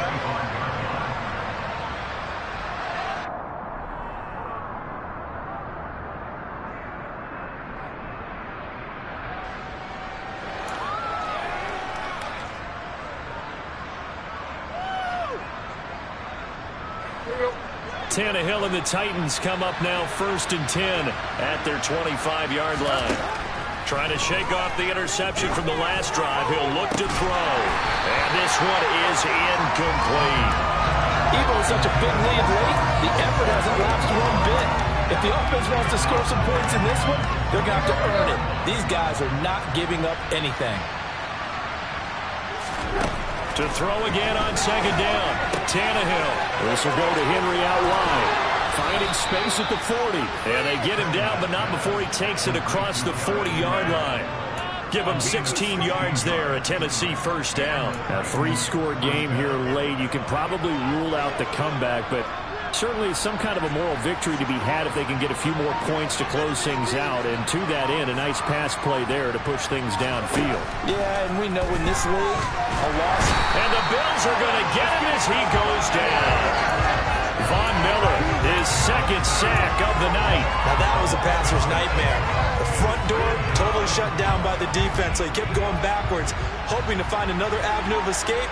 Tannehill and the Titans come up now 1st and 10 at their 25-yard line. Trying to shake off the interception from the last drive. He'll look to throw. And this one is incomplete. Even with such a big lead late, the effort hasn't lapsed one bit. If the offense wants to score some points in this one, they're going to have to earn it. These guys are not giving up anything. To throw again on 2nd down. Tannehill. This will go to Henry out wide. Finding space at the 40. And they get him down, but not before he takes it across the 40-yard line. Give him 16 yards there, a Tennessee 1st down. A 3-score game here late. You can probably rule out the comeback, but certainly some kind of a moral victory to be had if they can get a few more points to close things out. And to that end, a nice pass play there to push things downfield. Yeah, and we know in this league, a loss. And the Bills are going to get him as he goes down. Von Miller, his 2nd sack of the night. Now that was a passer's nightmare. The front door totally shut down by the defense, so he kept going backwards, hoping to find another avenue of escape.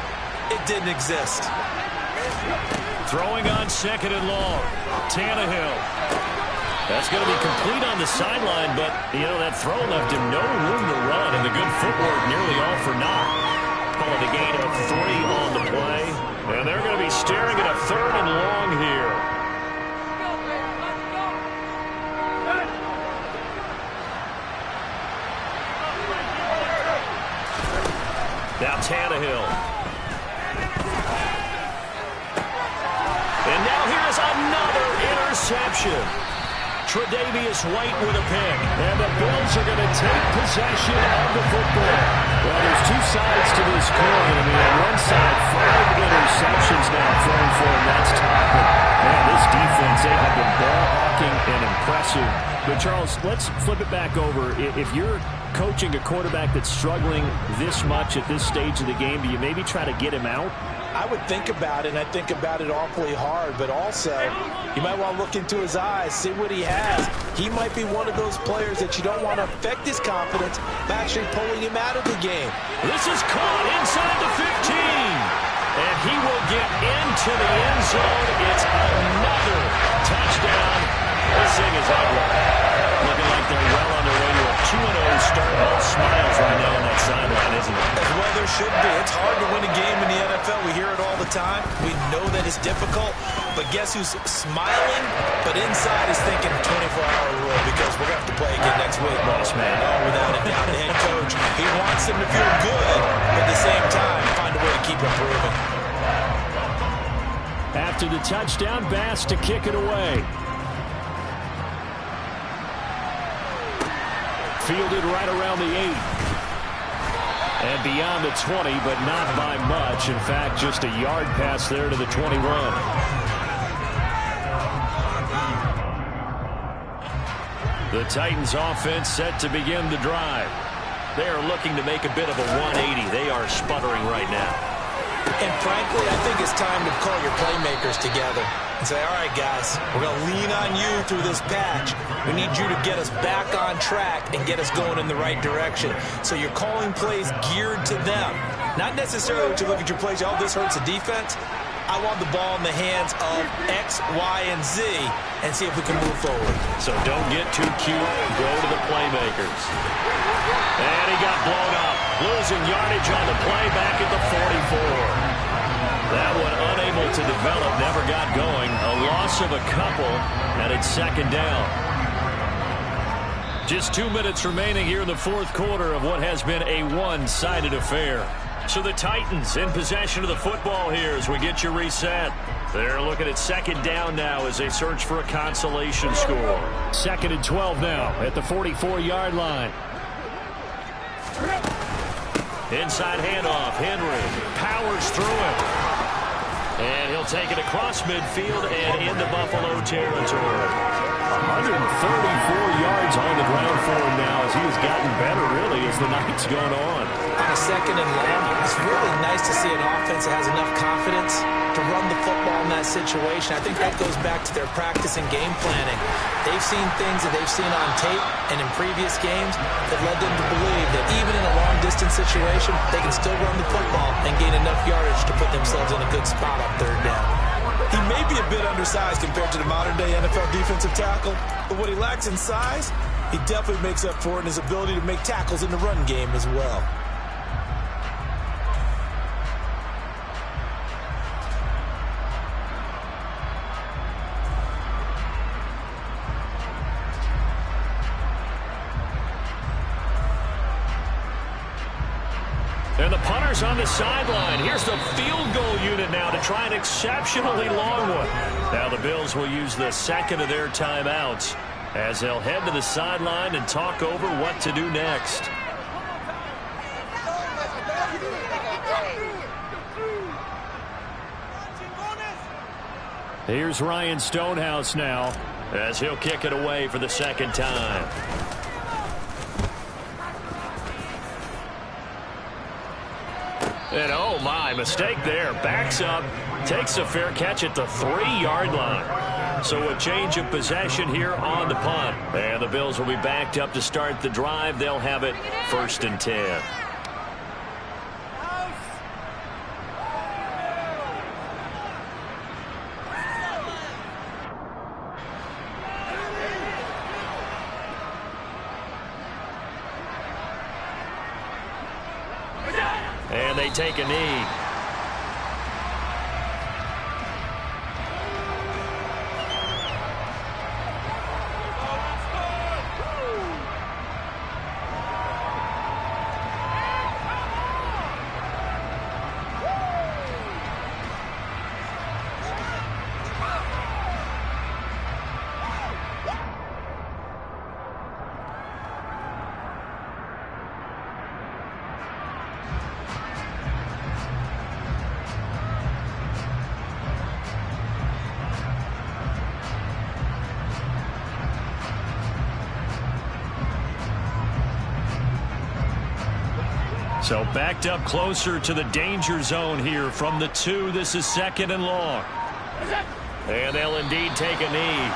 It didn't exist. Throwing on 2nd and long. Tannehill. That's going to be complete on the sideline, but, you know, that throw left him no room to run, and the good footwork nearly all for naught. Call it a gain of 3 on the play. And they're going to be staring at a 3rd and long here. Now Tannehill. And now here's another interception. Tre'Davious White with a pick. And the Bills are going to take possession of the football. Well, there's two sides to this coin. I mean, on one side, 5 interceptions now thrown for him. That's tough. But, man, this defense, they have been ball-hawking and impressive. But, Charles, let's flip it back over. If you're coaching a quarterback that's struggling this much at this stage of the game, do you maybe try to get him out? I would think about it, and I think about it awfully hard, but also you might want to look into his eyes, see what he has. He might be one of those players that you don't want to affect his confidence by actually pulling him out of the game. This is caught inside the 15. And he will get into the end zone. It's another touchdown. This thing is ugly. Looking like they're well on their way to a 2-0 start. All smiles right now on that sideline, isn't it? As well there should be. It's hard to win a game in the NFL. We hear it all the time. We know that it's difficult. But guess who's smiling? But inside is thinking 24-hour rule because we're going to have to play again next week. Boss man. Oh, without a doubt. The head coach, he wants them to feel good, but at the same time, find a way to keep improving. After the touchdown, Bass to kick it away. Fielded right around the 8. And beyond the 20, but not by much. In fact, just a yard pass there to the 21. The Titans offense set to begin the drive. They are looking to make a bit of a 180. They are sputtering right now. And frankly, I think it's time to call your playmakers together and say, all right, guys, we're going to lean on you through this patch. We need you to get us back on track and get us going in the right direction. So you're calling plays geared to them. Not necessarily what you look at your plays, oh, this hurts the defense. I want the ball in the hands of X, Y, and Z and see if we can move forward. So don't get too cute. Go to the playmakers. And he got blown up. Losing yardage on the play back at the 44. That one unable to develop, never got going. A loss of a couple, and it's second down. Just 2 minutes remaining here in the fourth quarter of what has been a one-sided affair. So the Titans in possession of the football here as we get you reset. They're looking at second down now as they search for a consolation score. 2nd and 12 now at the 44-yard line. Inside handoff. Henry powers through it. And he'll take it across midfield and into Buffalo territory. 134 yards on the ground for him now as he has gotten better, really, as the night's gone on. On a 2nd and long, it's really nice to see an offense that has enough confidence to run the football in that situation. I think that goes back to their practice and game planning. They've seen things that they've seen on tape and in previous games that led them to believe that even in a long-distance situation, they can still run the football and gain enough yardage to put themselves in a good spot on 3rd down. He may be a bit undersized compared to the modern-day NFL defensive tackle, but what he lacks in size, he definitely makes up for it in his ability to make tackles in the run game as well. And the punter's on the sideline. Here's the field goal unit now to try an exceptionally long one. Now the Bills will use the second of their timeouts as they'll head to the sideline and talk over what to do next. Here's Ryan Stonehouse now as he'll kick it away for the second time. And oh my, mistake there. Backs up, takes a fair catch at the 3-yard line. So a change of possession here on the punt. And the Bills will be backed up to start the drive. They'll have it 1st and 10. And they take a knee. So backed up closer to the danger zone here from the 2. This is 2nd and long. And they'll indeed take a knee.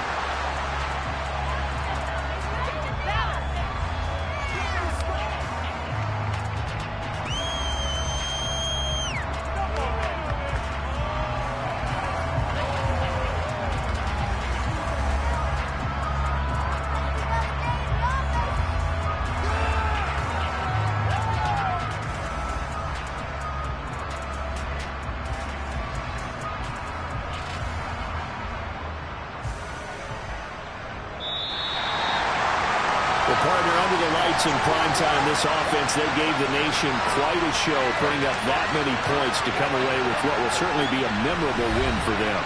Partner, under the lights in primetime, this offense, they gave the nation quite a show, putting up that many points to come away with what will certainly be a memorable win for them.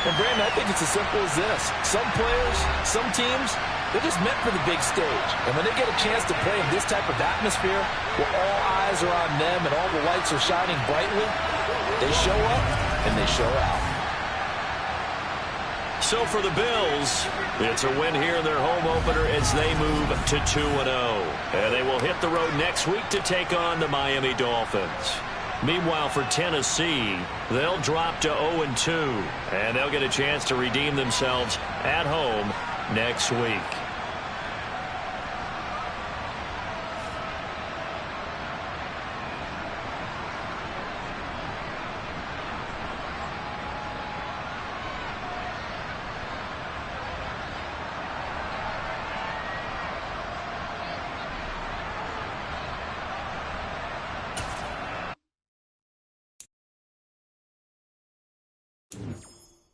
And, Brandon, I think it's as simple as this. Some players, some teams, they're just meant for the big stage. And when they get a chance to play in this type of atmosphere, where all eyes are on them and all the lights are shining brightly, they show up and they show out. So for the Bills, it's a win here in their home opener as they move to 2-0. And they will hit the road next week to take on the Miami Dolphins. Meanwhile, for Tennessee, they'll drop to 0-2. And they'll get a chance to redeem themselves at home next week.